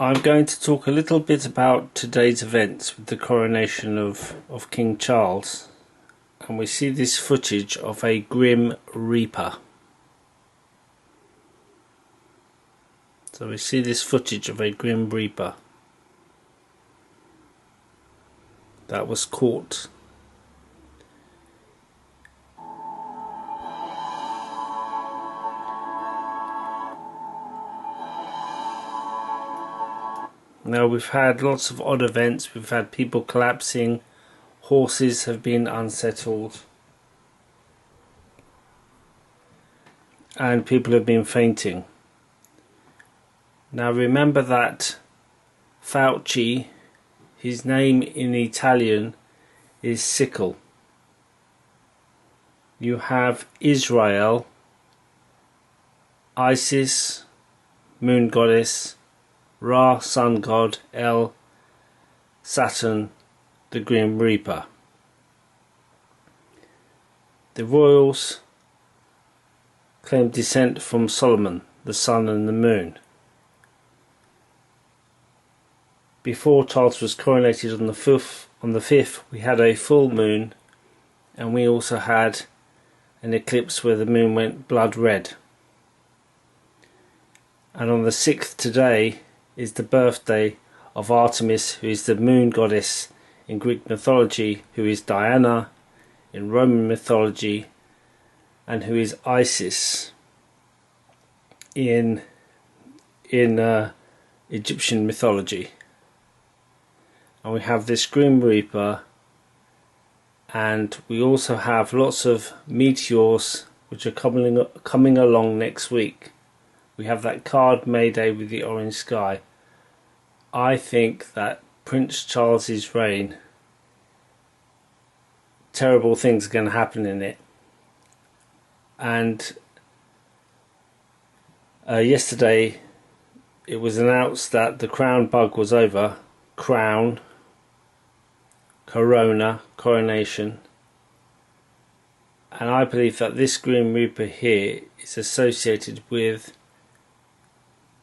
I'm going to talk a little bit about today's events with the coronation of King Charles, and we see this footage of a Grim Reaper. So we see this footage of a Grim Reaper that was caught. Now we've had lots of odd events. We've had people collapsing, horses have been unsettled, and people have been fainting. Now remember that Fauci, his name in Italian is sickle. You have Israel, Isis, moon goddess, Ra, sun god, El, Saturn, the Grim Reaper. The royals claim descent from Solomon, the sun and the moon. Before Charles was coronated on the 5th, we had a full moon, and we also had an eclipse where the moon went blood red. And on the 6th today is the birthday of Artemis, who is the moon goddess in Greek mythology, who is Diana in Roman mythology, and who is Isis in Egyptian mythology. And we have this Grim Reaper, and we also have lots of meteors which are coming along next week. We have that card Mayday with the orange sky. I think that Prince Charles's reign, terrible things are going to happen in it. And yesterday it was announced that the crown bug was over. Crown, corona, coronation. And I believe that this Grim Reaper here is associated with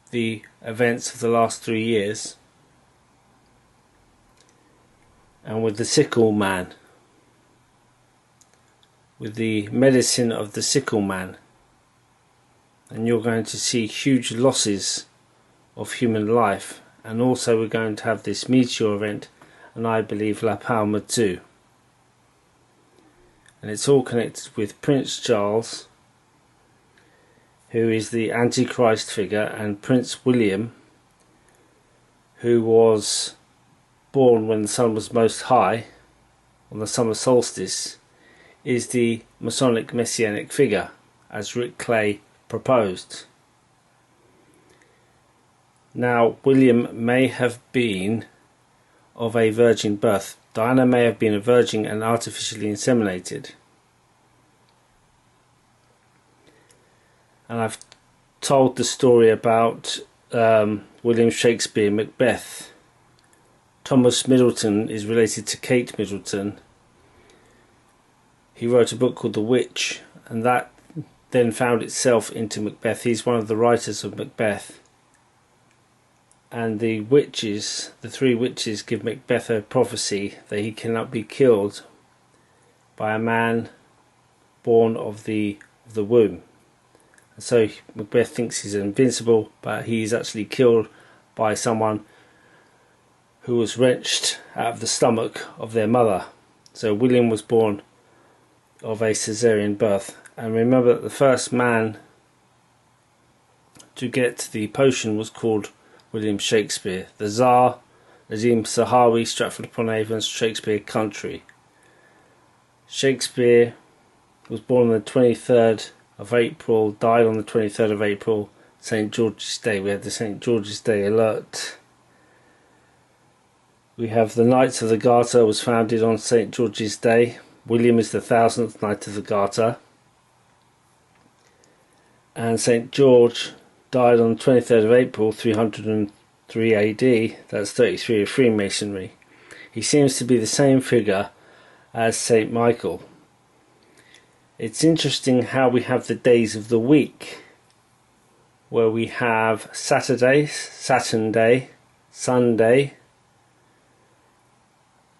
the events of the last 3 years, and with the sickle man, with the medicine of the sickle man. And you're going to see huge losses of human life, and also we're going to have this meteor event, and I believe La Palma too. And it's all connected with Prince Charles, who is the Antichrist figure, and Prince William, who was born when the sun was most high on the summer solstice, is the Masonic messianic figure, as Rick Clay proposed. Now, William may have been of a virgin birth. Diana may have been a virgin and artificially inseminated. And I've told the story about William Shakespeare, Macbeth. Thomas Middleton is related to Kate Middleton. He wrote a book called The Witch, and that then found itself into Macbeth. He's one of the writers of Macbeth. And the witches, the 3 witches, give Macbeth a prophecy that he cannot be killed by a man born of the womb. So Macbeth thinks he's invincible, but he is actually killed by someone who was wrenched out of the stomach of their mother. So William was born of a caesarean birth. And remember that the first man to get the potion was called William Shakespeare. The Tsar, Nazim Sahawi, Stratford-upon-Avon, Shakespeare Country. Shakespeare was born on the 23rd of April, died on the 23rd of April, St. George's Day. We had the St. George's Day alert. We have the Knights of the Garter was founded on St. George's Day. William is the 1000th Knight of the Garter. And St. George died on the 23rd of April, 303 AD. That's 33 of Freemasonry. He seems to be the same figure as St. Michael. It's interesting how we have the days of the week, where we have Saturday, Saturn Day, Sunday,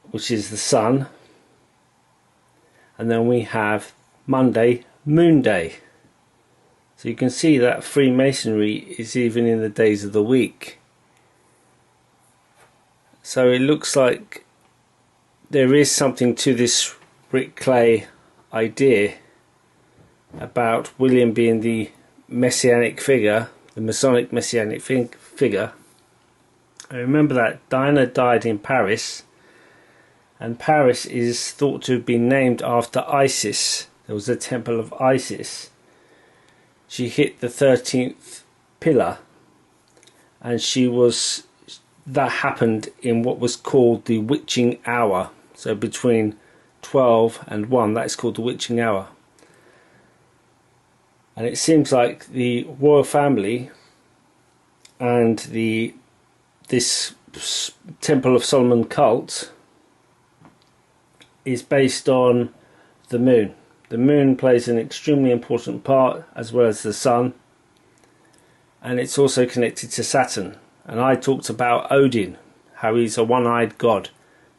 which is the sun, and then we have Monday, Moon Day. So you can see that Freemasonry is even in the days of the week. So it looks like there is something to this Rick Clay idea about William being the messianic figure, the Masonic messianic figure. I remember that Diana died in Paris, and Paris is thought to have been named after Isis. There was a temple of Isis. She hit the 13th pillar, and that happened in what was called the witching hour. So between 12 and 1, that's called the witching hour. And it seems like the royal family and this Temple of Solomon cult is based on the moon. The moon plays an extremely important part, as well as the sun, and it's also connected to Saturn. And I talked about Odin, how he's a one-eyed god.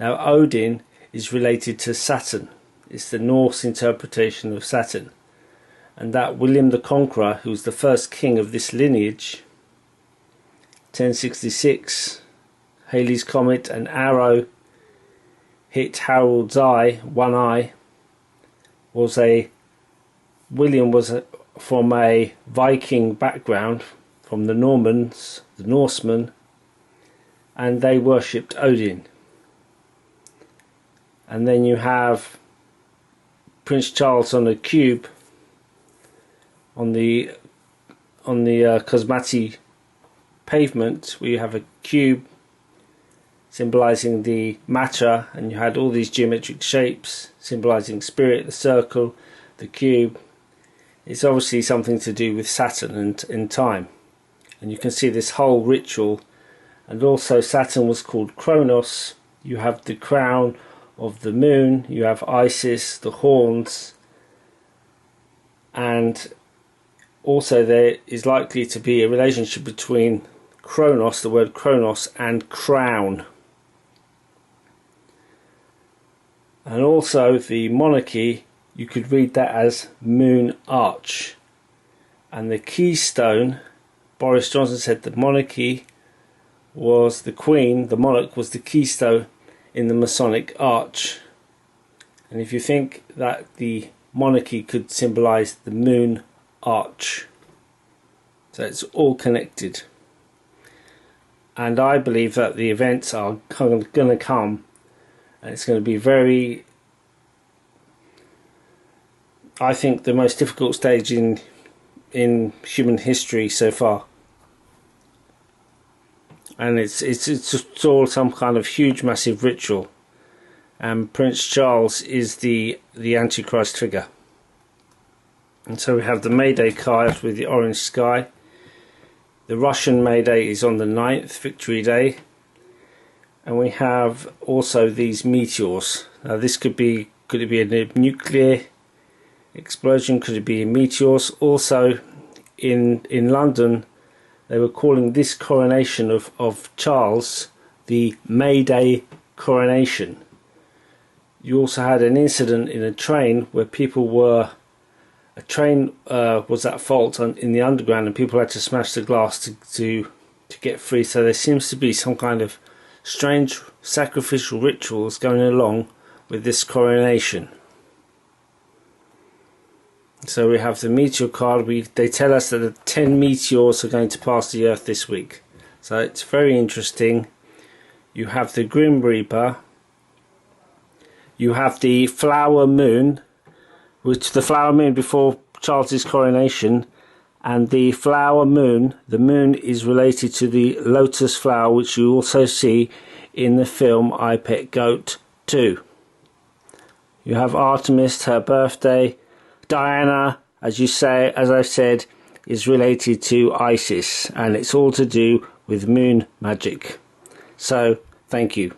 Now Odin is related to Saturn. It's the Norse interpretation of Saturn. And that William the Conqueror, who was the first king of this lineage, 1066, Halley's Comet, an arrow hit Harold's eye, one eye. William was from a Viking background, from the Normans, the Norsemen, and they worshipped Odin. And then you have Prince Charles on a cube on the Cosmati pavement, where you have a cube symbolizing the matter, and you had all these geometric shapes symbolizing spirit, the circle, the cube. It's obviously something to do with Saturn and time. And you can see this whole ritual. And also Saturn was called Kronos. You have the crown of the moon, you have Isis, the horns, and also there is likely to be a relationship between Kronos, the word Kronos, and crown. And also the monarchy, you could read that as moon arch. And the keystone, Boris Johnson said the monarchy was the Queen, the monarch was the keystone in the Masonic arch. And if you think that the monarchy could symbolize the moon arch, so it's all connected. And I believe that the events are going to come, and it's going to be very, I think, the most difficult stage in human history so far. And it's all some kind of huge, massive ritual. And Prince Charles is the Antichrist figure. And so we have the May Day card with the orange sky. The Russian May Day is on the 9th, Victory Day. And we have also these meteors. Now this could it be a nuclear explosion? Could it be meteors? Also in London, they were calling this coronation of Charles the May Day coronation. You also had an incident in a train where a train was at fault in the underground, and people had to smash the glass to get free. So there seems to be some kind of strange sacrificial rituals going along with this coronation. So we have the meteor card. They tell us that 10 meteors are going to pass the Earth this week. So it's very interesting. You have the Grim Reaper. You have the flower moon, which the flower moon before Charles's coronation, and the flower moon, the moon is related to the lotus flower, which you also see in the film I Pet Goat 2. You have Artemis, her birthday. Diana, as I said, is related to Isis, and it's all to do with moon magic. So, thank you.